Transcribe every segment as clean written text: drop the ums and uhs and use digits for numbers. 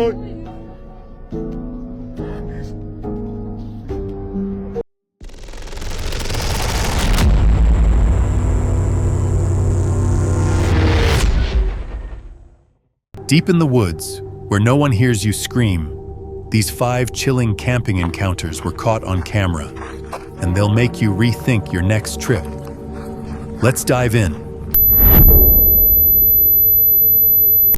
Deep in the woods, where no one hears you scream, these 5 chilling camping encounters were caught on camera, and they'll make you rethink your next trip. Let's dive in.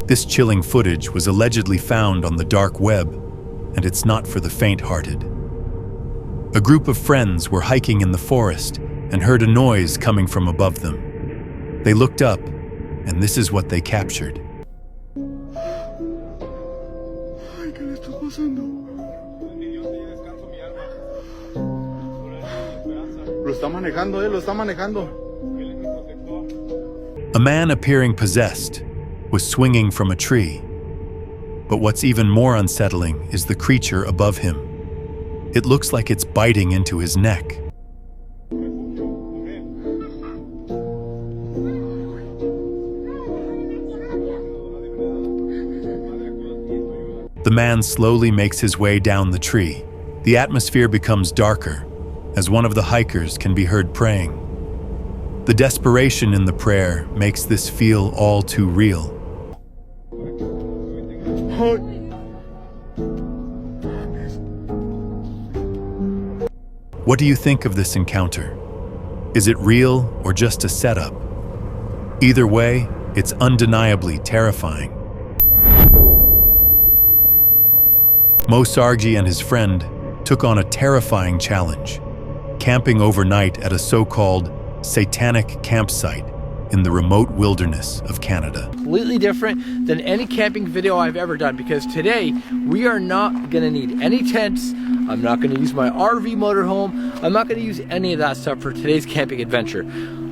This chilling footage was allegedly found on the dark web, and it's not for the faint-hearted. A group of friends were hiking in the forest and heard a noise coming from above them. They looked up, and this is what they captured. A man appearing possessed was swinging from a tree. But what's even more unsettling is the creature above him. It looks like it's biting into his neck. The man slowly makes his way down the tree. The atmosphere becomes darker, as one of the hikers can be heard praying. The desperation in the prayer makes this feel all too real. What do you think of this encounter? Is it real or just a setup? Either way, it's undeniably terrifying. Mo Sargi and his friend took on a terrifying challenge, camping overnight at a so-called satanic campsite in the remote wilderness of Canada. Completely different than any camping video I've ever done, because today we are not gonna need any tents. I'm not gonna use my RV motorhome. I'm not gonna use any of that stuff for today's camping adventure.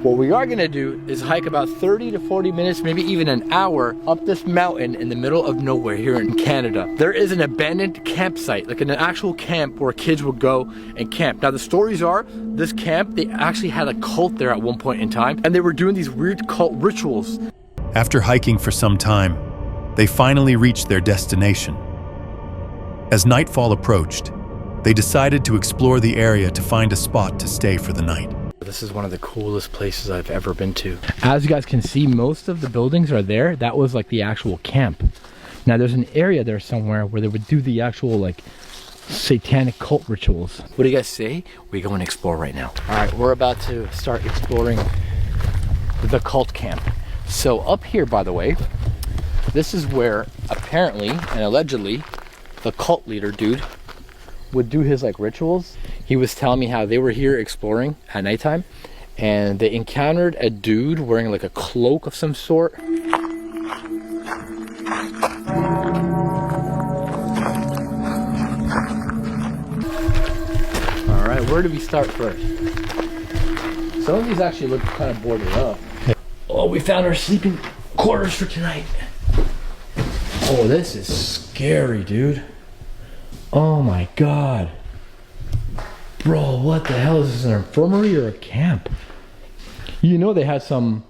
What we are gonna do is hike about 30 to 40 minutes, maybe even an hour, up this mountain in the middle of nowhere here in Canada. There is an abandoned campsite, like an actual camp where kids would go and camp. Now the stories are, this camp, they actually had a cult there at one point in time, and they were doing these weird cult rituals. After hiking for some time, they finally reached their destination. As nightfall approached, they decided to explore the area to find a spot to stay for the night. This is one of the coolest places I've ever been to. As you guys can see, most of the buildings are there. That was like the actual camp. Now there's an area there somewhere where they would do the actual like satanic cult rituals. What do you guys say? We go and explore right now. All right, we're about to start exploring the cult camp. So up here, by the way, this is where apparently and allegedly the cult leader dude would do his like rituals. He was telling me how they were here exploring at nighttime and they encountered a dude wearing like a cloak of some sort. All right, where do we start first? Some of these actually look kind of boarded up. Oh, we found our sleeping quarters for tonight. Oh, this is scary, dude. Oh my god. Bro, what the hell? Is this an infirmary or a camp? You know they had some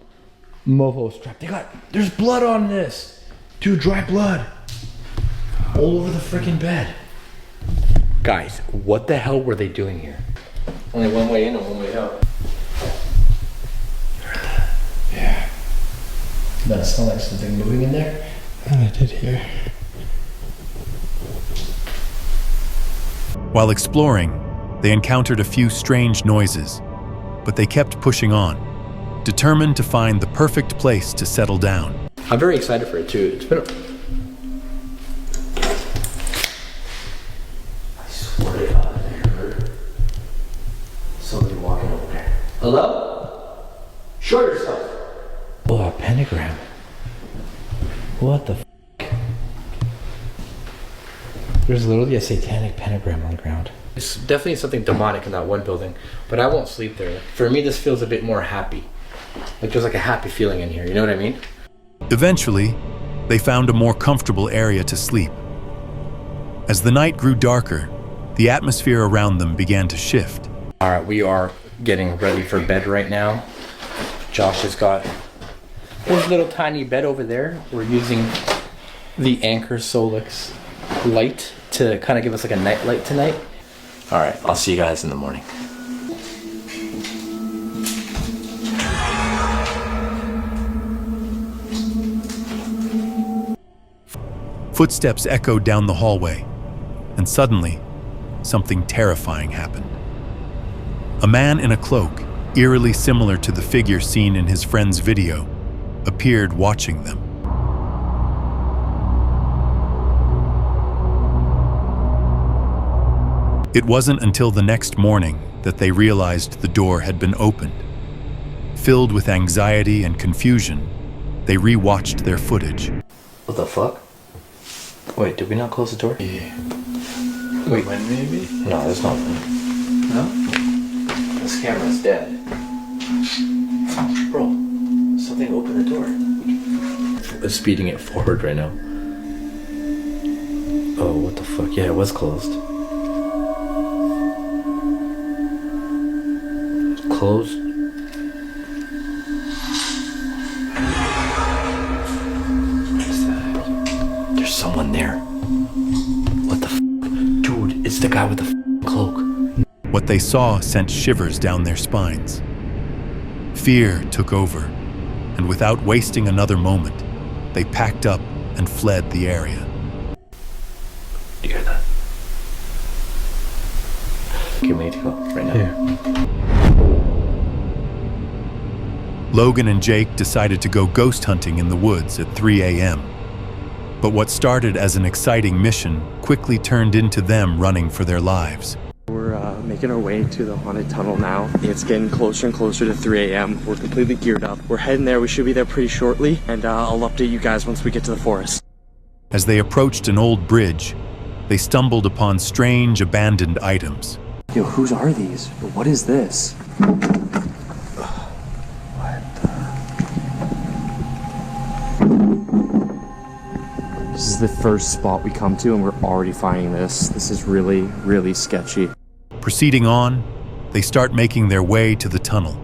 mofo strapped. There's blood on this. Dude, dry blood. All over the freaking bed. Guys, what the hell were they doing here? Only one way in and one way out. Yeah. That sound like something moving in there? I did hear. While exploring, they encountered a few strange noises, but they kept pushing on, determined to find the perfect place to settle down. I'm very excited for it too. It's been I swear to God, I heard somebody walking over there. Hello? Show yourself. Oh, a pentagram. What the f***? There's literally a satanic pentagram on the ground. It's definitely something demonic in that one building, but I won't sleep there. For me, this feels a bit more happy. Like there's like a happy feeling in here, you know what I mean? Eventually, they found a more comfortable area to sleep. As the night grew darker, the atmosphere around them began to shift. All right, we are getting ready for bed right now. Josh has got his little tiny bed over there. We're using the Anchor Solix light to kind of give us like a night light tonight. All right, I'll see you guys in the morning. Footsteps echoed down the hallway, and suddenly, something terrifying happened. A man in a cloak, eerily similar to the figure seen in his friend's video, appeared watching them. It wasn't until the next morning that they realized the door had been opened. Filled with anxiety and confusion, they re-watched their footage. What the fuck? Wait, did we not close the door? Yeah. Wait. When maybe? No, there's nothing. No? This camera's dead. Bro, something opened the door. It's speeding it forward right now. Oh, what the fuck? Yeah, it was closed. Closed. What's that? There's someone there. What the f? Dude, it's the guy with the cloak. What they saw sent shivers down their spines. Fear took over, and without wasting another moment, they packed up and fled the area. Do you hear that? Okay, we need to go right now. Yeah. Logan and Jake decided to go ghost hunting in the woods at 3 a.m. But what started as an exciting mission quickly turned into them running for their lives. We're making our way to the haunted tunnel now. It's getting closer and closer to 3 a.m. We're completely geared up. We're heading there. We should be there pretty shortly, and I'll update you guys once we get to the forest. As they approached an old bridge, they stumbled upon strange abandoned items. Yo, whose are these? What is this? This is the first spot we come to, and we're already finding this. This is really, really sketchy. Proceeding on, they start making their way to the tunnel.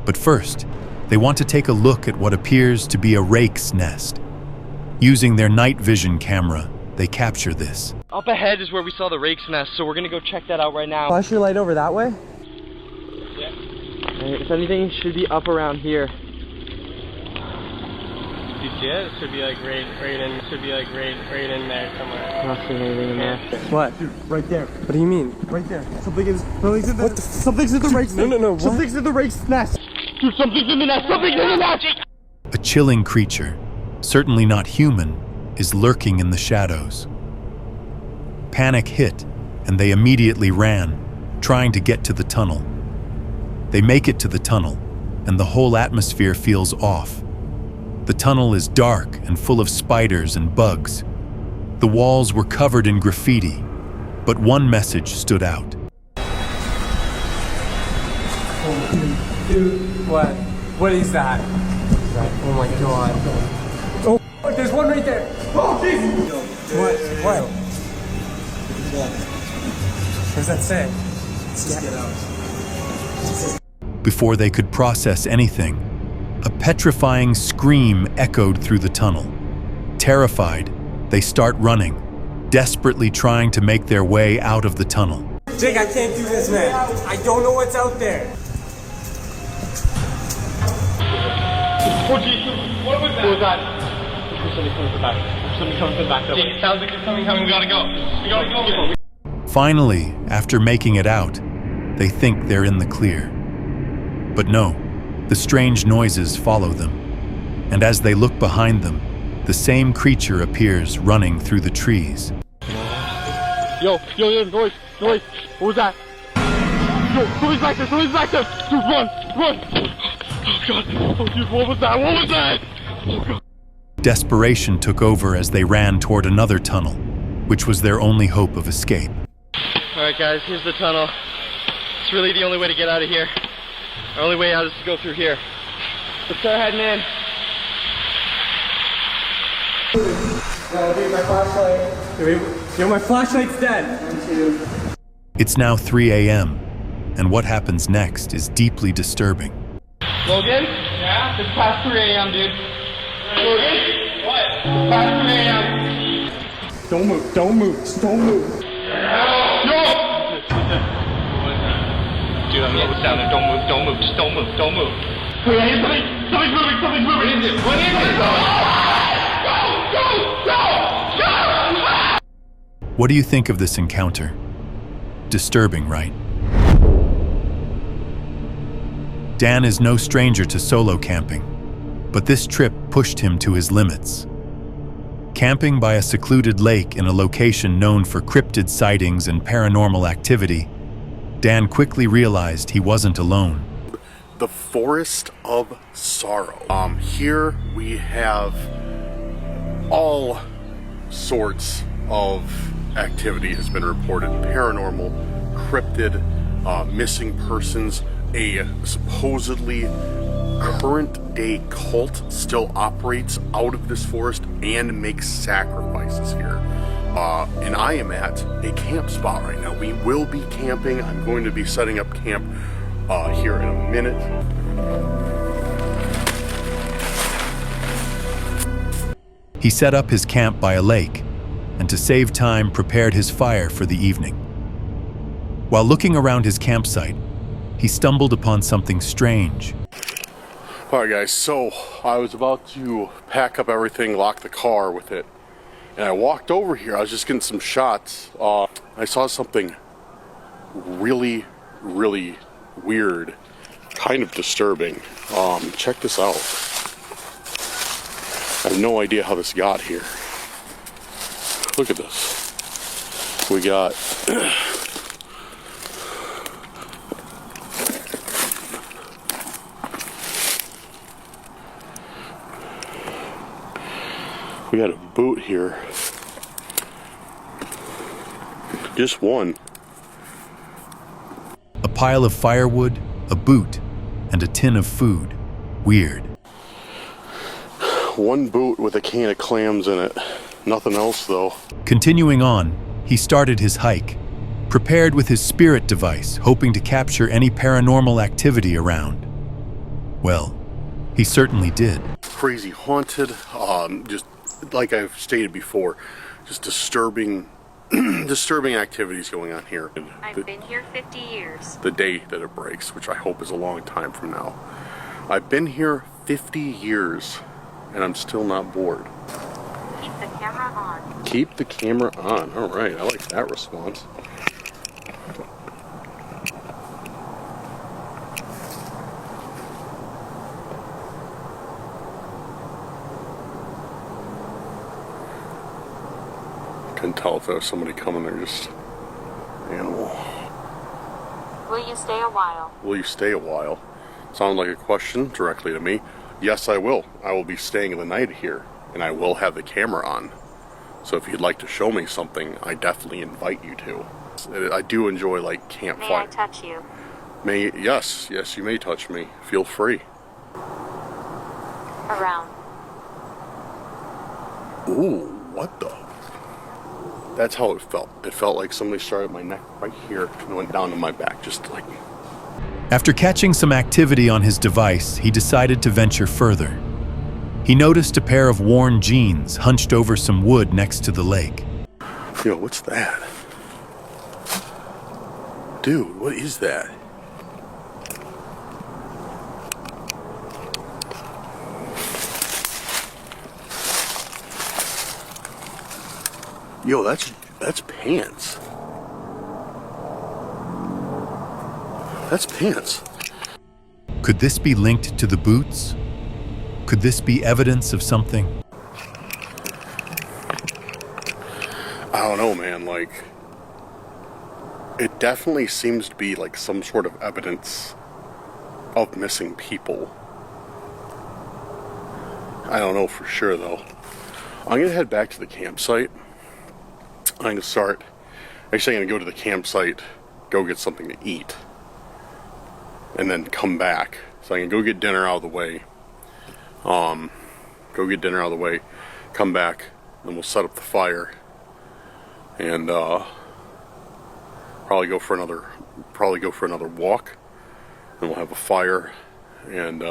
But first, they want to take a look at what appears to be a rake's nest. Using their night vision camera, they capture this. Up ahead is where we saw the rake's nest, so we're gonna go check that out right now. Flash your light over that way? Yeah. If anything, it should be up around here. You see it? It should be like right in there somewhere. Not seeing anything in there. What? Dude, right there. What do you mean? Right there. Something's in the rake's nest. No, what? Something's in the rake's nest. Dude, something's in the nest! Something's in the nest! A chilling creature, certainly not human, is lurking in the shadows. Panic hit, and they immediately ran, trying to get to the tunnel. They make it to the tunnel, and the whole atmosphere feels off. The tunnel is dark and full of spiders and bugs. The walls were covered in graffiti, but one message stood out. Dude, what? What is that? Oh my god. Oh, there's one right there. Oh, jeez. What? What does that say? Just get out. Before they could process anything, a petrifying scream echoed through the tunnel. Terrified, they start running, desperately trying to make their way out of the tunnel. Jake, I can't do this, man. I don't know what's out there. Oh Jesus, what was that? Somebody coming from the back. Somebody coming from the back. Jake, it sounds like there's something coming. We gotta go. We gotta go. Finally, after making it out, they think they're in the clear. But no, the strange noises follow them, and as they look behind them, the same creature appears running through the trees. Yo, noise. What was that? Yo, somebody's back there. Dude, run. Oh God. Oh dude, what was that? Oh God. Desperation took over as they ran toward another tunnel, which was their only hope of escape. Alright guys, here's the tunnel. It's really the only way to get out of here. Our only way out is to go through here. Let's start heading in. Dude, my flashlight. Yo, my flashlight's dead. It's now 3 a.m., and what happens next is deeply disturbing. Logan? Yeah? It's past 3 a.m., dude. Logan? What? It's past 3 a.m. Don't move. Don't move. Don't move. Dude, I'm almost down there. Don't move. Don't move. Just don't move. Don't move. Wait, I hear something. Something's moving. Something's moving. What is it? What is it? Go! What do you think of this encounter? Disturbing, right? Dan is no stranger to solo camping, but this trip pushed him to his limits. Camping by a secluded lake in a location known for cryptid sightings and paranormal activity, Dan quickly realized he wasn't alone. The Forest of Sorrow. Here we have all sorts of activity has been reported. Paranormal, cryptid, missing persons, a supposedly current day cult still operates out of this forest and makes sacrifices here. And I am at a camp spot right now. We will be camping. I'm going to be setting up camp here in a minute. He set up his camp by a lake, and to save time, prepared his fire for the evening. While looking around his campsite, he stumbled upon something strange. Alright guys, so I was about to pack up everything, lock the car with it, and I walked over here. I was just getting some shots. I saw something really, really weird, kind of disturbing. Check this out. I have no idea how this got here. Look at this. We got we got a boot here. Just one. A pile of firewood, a boot, and a tin of food. Weird. One boot with a can of clams in it. Nothing else though. Continuing on, he started his hike, prepared with his spirit device, hoping to capture any paranormal activity around. Well, he certainly did. Crazy haunted, just like I've stated before, just disturbing activities going on here. I've been here 50 years. The day that it breaks, which I hope is a long time from now. I've been here 50 years and I'm still not bored. Keep the camera on. Keep the camera on. All right, I like that response. Couldn't tell if there was somebody coming or just animal. Will you stay a while? Will you stay a while? Sounds like a question directly to me. Yes, I will. I will be staying the night here, and I will have the camera on. So if you'd like to show me something, I definitely invite you to. I do enjoy like campfire. May I touch you? Yes, you may touch me. Feel free. Around. Ooh, what the? That's how it felt. It felt like somebody started my neck right here and went down to my back, just like. After catching some activity on his device, he decided to venture further. He noticed a pair of worn jeans hunched over some wood next to the lake. Yo, what's that? Dude, what is that? Yo, that's pants. That's pants. Could this be linked to the boots? Could this be evidence of something? I don't know, man. Like, it definitely seems to be like some sort of evidence of missing people. I don't know for sure, though. I'm gonna head back to the campsite. I'm gonna go to the campsite, go get something to eat, and then come back. So I can go get dinner out of the way. Come back, then we'll set up the fire, and probably go for another walk. Then we'll have a fire, and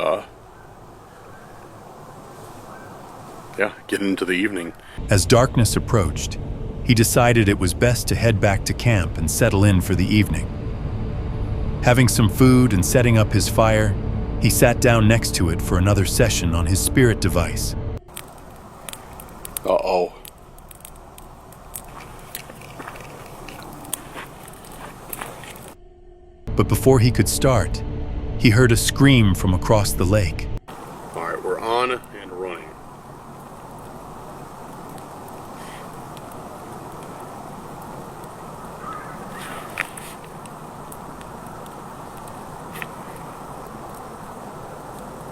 get into the evening. As darkness approached, he decided it was best to head back to camp and settle in for the evening. Having some food and setting up his fire, he sat down next to it for another session on his spirit device. Uh-oh. But before he could start, he heard a scream from across the lake. All right, we're on and running.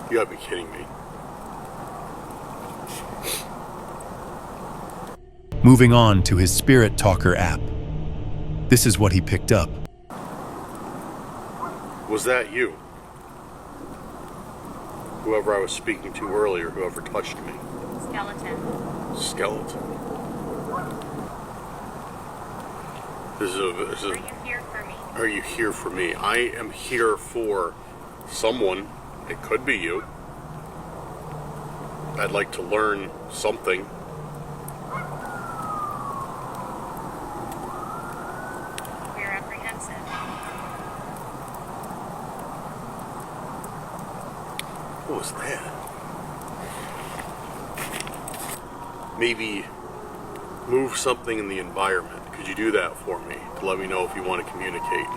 You gotta be kidding me. Moving on to his Spirit Talker app. This is what he picked up. Was that you? Whoever I was speaking to earlier, whoever touched me. Skeleton. Skeleton. This is Are you here for me? Are you here for me? I am here for someone. It could be you. I'd like to learn something. We're apprehensive. What was that? Maybe move something in the environment. Could you do that for me to let me know if you want to communicate?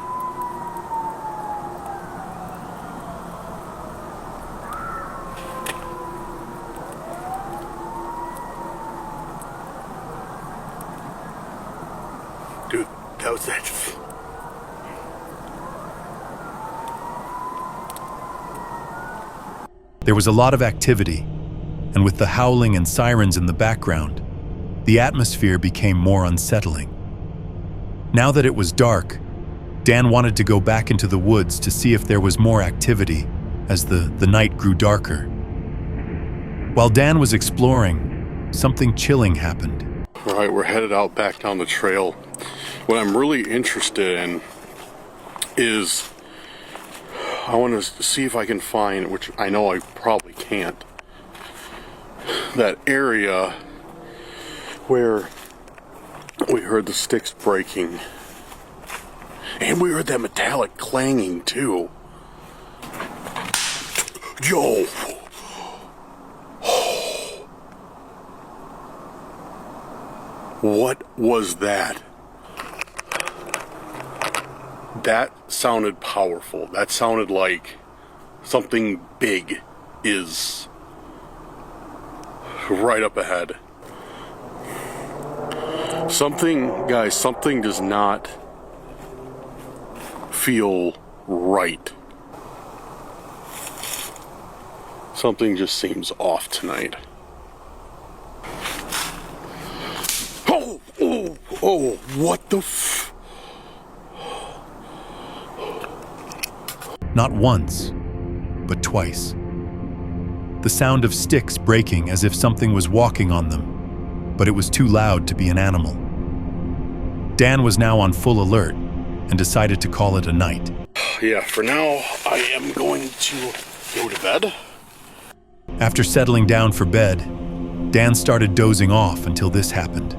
Dude, that was that. There was a lot of activity, and with the howling and sirens in the background, the atmosphere became more unsettling. Now that it was dark, Dan wanted to go back into the woods to see if there was more activity as the night grew darker. While Dan was exploring, something chilling happened. All right, we're headed out back down the trail. What I'm really interested in is I want to see if I can find, which I know I probably can't, that area where we heard the sticks breaking. And we heard that metallic clanging too. Yo! What was that? That sounded powerful. That sounded like something big is right up ahead. Something, guys, something does not feel right. Something just seems off tonight. Oh, what the f... Not once, but twice. The sound of sticks breaking as if something was walking on them, but it was too loud to be an animal. Dan was now on full alert and decided to call it a night. Yeah, for now, I am going to go to bed. After settling down for bed, Dan started dozing off until this happened.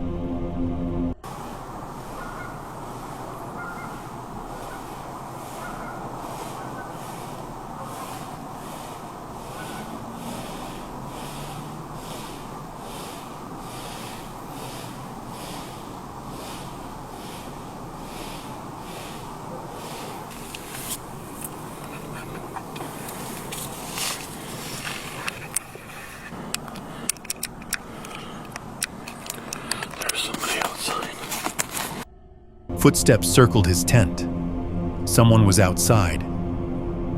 Footsteps circled his tent. Someone was outside.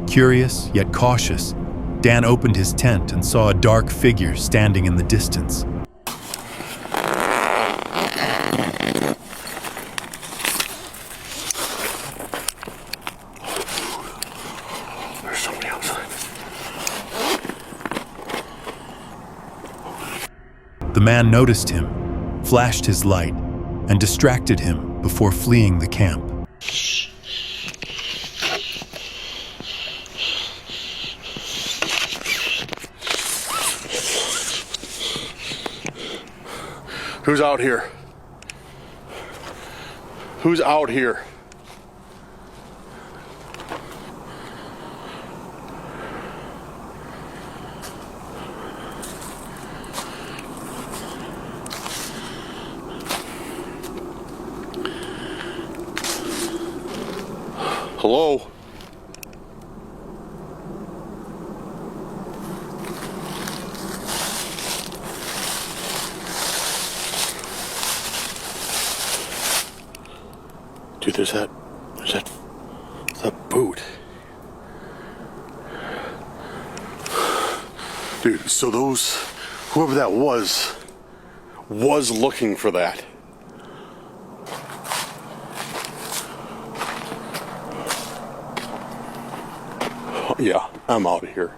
Curious yet cautious, Dan opened his tent and saw a dark figure standing in the distance. There's somebody outside. The man noticed him, flashed his light, and distracted him before fleeing the camp. Who's out here? Who's out here? Hello? Dude, there's that boot. Dude, so whoever that was looking for that. Yeah, I'm out of here.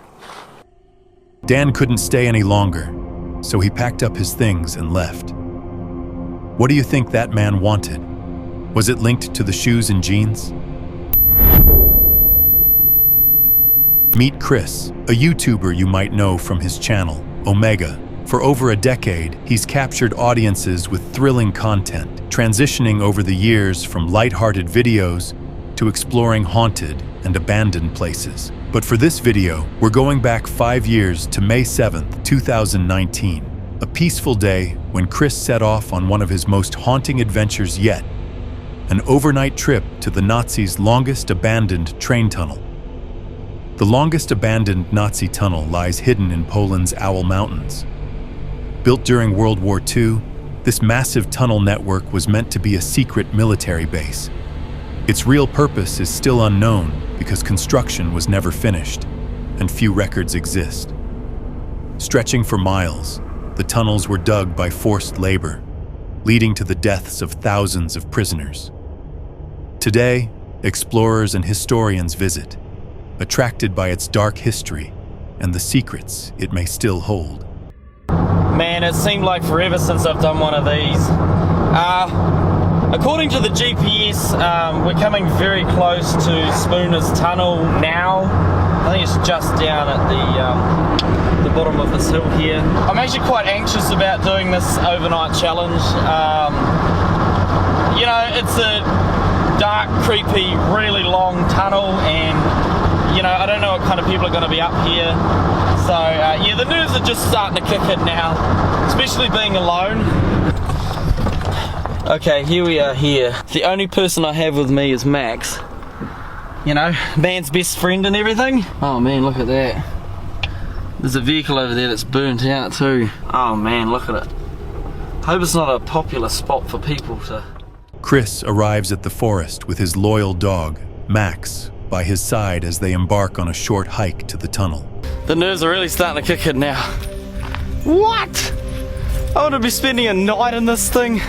Dan couldn't stay any longer, so he packed up his things and left. What do you think that man wanted? Was it linked to the shoes and jeans? Meet Chris, a YouTuber you might know from his channel, Omega. For over a decade, he's captured audiences with thrilling content, transitioning over the years from lighthearted videos to exploring haunted and abandoned places. But for this video, we're going back 5 years to May 7th, 2019, a peaceful day when Chris set off on one of his most haunting adventures yet, an overnight trip to the Nazis' longest abandoned train tunnel. The longest abandoned Nazi tunnel lies hidden in Poland's Owl Mountains. Built during World War II, this massive tunnel network was meant to be a secret military base. Its real purpose is still unknown because construction was never finished, and few records exist. Stretching for miles, the tunnels were dug by forced labor, leading to the deaths of thousands of prisoners. Today, explorers and historians visit, attracted by its dark history and the secrets it may still hold. Man, it seemed like forever since I've done one of these. According to the GPS, we're coming very close to Spooner's Tunnel now. I think it's just down at the bottom of this hill here. I'm actually quite anxious about doing this overnight challenge. You know, it's a dark, creepy, really long tunnel, and you know, I don't know what kind of people are going to be up here. So yeah, the nerves are just starting to kick in now, especially being alone. Okay, here we are here. The only person I have with me is Max. You know, man's best friend and everything. Oh man, look at that. There's a vehicle over there that's burnt out too. Oh man, look at it. Hope it's not a popular spot for people to... Chris arrives at the forest with his loyal dog, Max, by his side as they embark on a short hike to the tunnel. The nerves are really starting to kick in now. What? I want to be spending a night in this thing.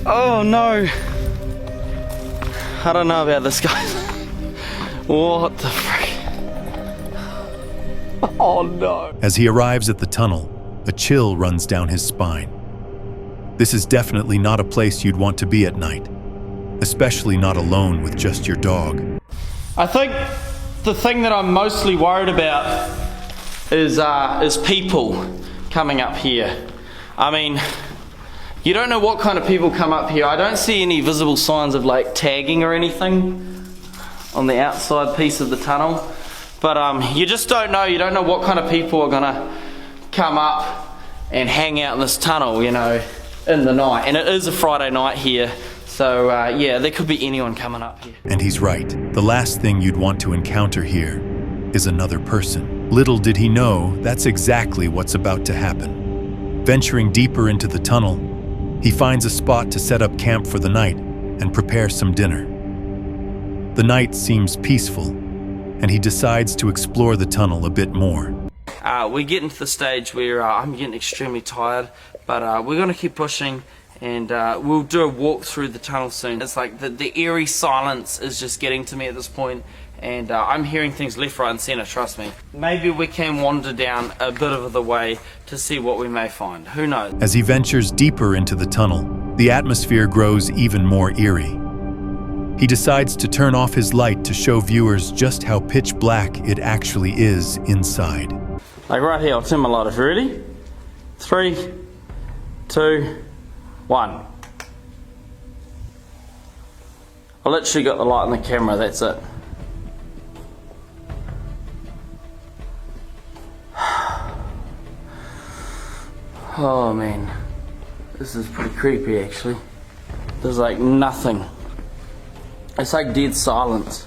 Oh no. I don't know about this, guys. What the frick? Oh no. As he arrives at the tunnel, a chill runs down his spine. This is definitely not a place you'd want to be at night, especially not alone with just your dog. I think the thing that I'm mostly worried about is people coming up here. I mean, you don't know what kind of people come up here. I don't see any visible signs of like tagging or anything on the outside piece of the tunnel. But you just don't know. You don't know what kind of people are gonna come up and hang out in this tunnel, you know, in the night. And it is a Friday night here. So yeah, there could be anyone coming up here. And he's right. The last thing you'd want to encounter here is another person. Little did he know that's exactly what's about to happen. Venturing deeper into the tunnel, he finds a spot to set up camp for the night and prepare some dinner. The night seems peaceful, and he decides to explore the tunnel a bit more. We're getting to the stage where I'm getting extremely tired, but we're going to keep pushing, and we'll do a walk through the tunnel soon. It's like the eerie silence is just getting to me at this point, and I'm hearing things left, right and centre, trust me. Maybe we can wander down a bit of the way to see what we may find, who knows. As he ventures deeper into the tunnel, the atmosphere grows even more eerie. He decides to turn off his light to show viewers just how pitch black it actually is inside. Like right here, I'll turn my light off. Ready? 3, 2, 1. I literally got the light on the camera, that's it. Oh man, this is pretty creepy actually. There's like nothing. It's like dead silence.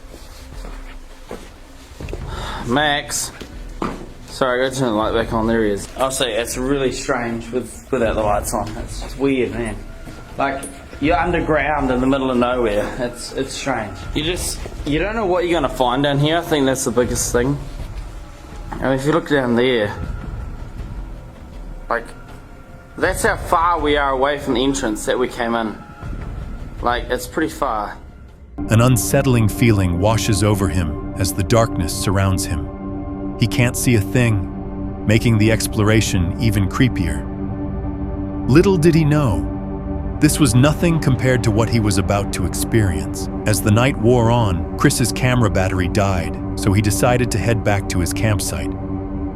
Max. Sorry, I gotta turn the light back on. There he is. I'll say it's really strange without the lights on. It's weird, man. Like you're underground in the middle of nowhere. It's strange. You don't know what you're gonna find down here. I think that's the biggest thing. I mean, if you look down there, like that's how far we are away from the entrance that we came in. Like it's pretty far. An unsettling feeling washes over him as the darkness surrounds him. He can't see a thing, making the exploration even creepier. Little did he know, this was nothing compared to what he was about to experience. As the night wore on, Chris's camera battery died, so he decided to head back to his campsite,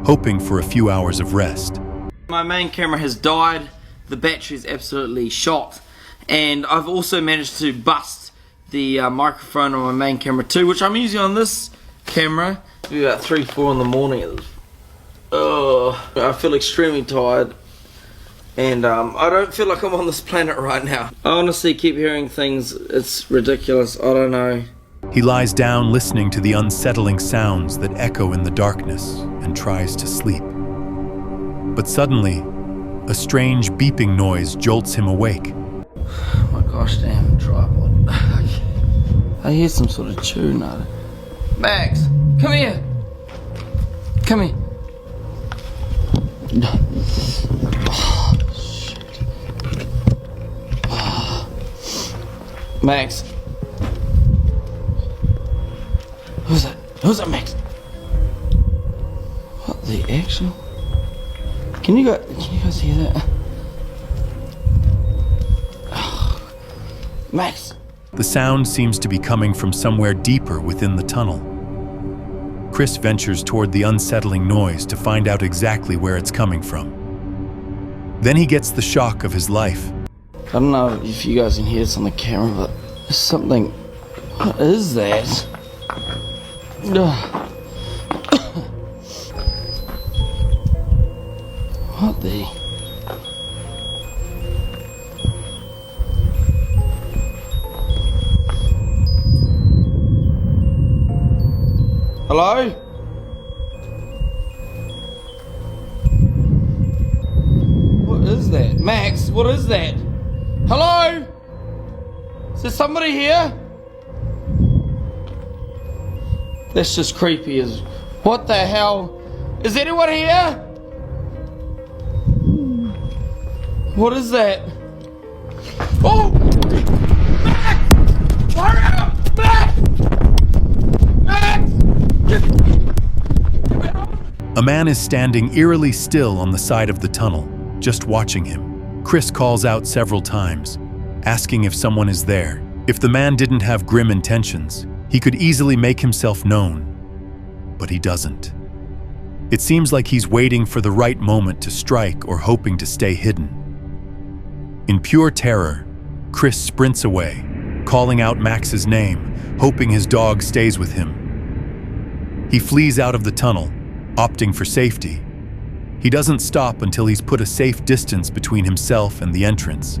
hoping for a few hours of rest. My main camera has died, the battery's absolutely shot, and I've also managed to bust the microphone on my main camera too, which I'm using on this camera. It'll be about 3-4 in the morning. I feel extremely tired, and I don't feel like I'm on this planet right now. I honestly keep hearing things, it's ridiculous, I don't know. He lies down listening to the unsettling sounds that echo in the darkness and tries to sleep. But suddenly, a strange beeping noise jolts him awake. Oh my gosh, damn tripod. I hear some sort of tune out of it. Max, come here. Come here. Oh, shit. Oh. Max. Who's that? Who's that, Max? What the actual? Can you guys hear that? Oh. Max. The sound seems to be coming from somewhere deeper within the tunnel. Chris ventures toward the unsettling noise to find out exactly where it's coming from. Then he gets the shock of his life. I don't know if you guys can hear this on the camera, but there's something. What is that? What the? Hello? What is that? Max, what is that? Hello? Is there somebody here? That's just creepy as... What the hell? Is anyone here? What is that? Oh! Max! Hurry up! Max! Max! A man is standing eerily still on the side of the tunnel, just watching him. Chris calls out several times, asking if someone is there. If the man didn't have grim intentions, he could easily make himself known, but he doesn't. It seems like he's waiting for the right moment to strike or hoping to stay hidden. In pure terror, Chris sprints away, calling out Max's name, hoping his dog stays with him. He flees out of the tunnel, opting for safety. He doesn't stop until he's put a safe distance between himself and the entrance,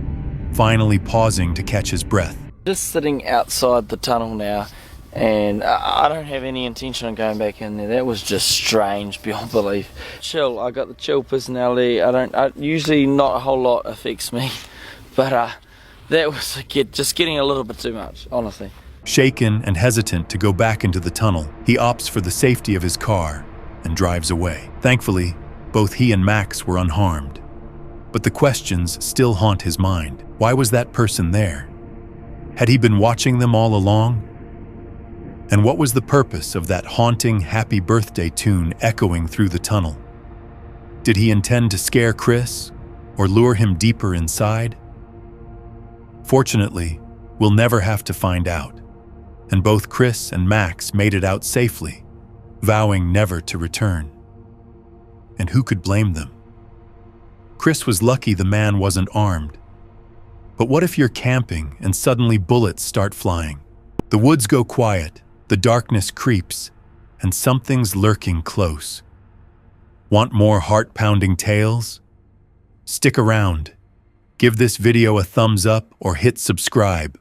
finally pausing to catch his breath. Just sitting outside the tunnel now, and I don't have any intention of going back in there. That was just strange beyond belief. Chill, I got the chill personality. Usually not a whole lot affects me, but that was just getting a little bit too much, honestly. Shaken and hesitant to go back into the tunnel, he opts for the safety of his car and drives away. Thankfully, both he and Max were unharmed. But the questions still haunt his mind. Why was that person there? Had he been watching them all along? And what was the purpose of that haunting happy birthday tune echoing through the tunnel? Did he intend to scare Chris or lure him deeper inside? Fortunately, we'll never have to find out. And both Chris and Max made it out safely, vowing never to return. And who could blame them? Chris was lucky the man wasn't armed. But what if you're camping and suddenly bullets start flying? The woods go quiet, the darkness creeps, and something's lurking close. Want more heart-pounding tales? Stick around. Give this video a thumbs up or hit subscribe.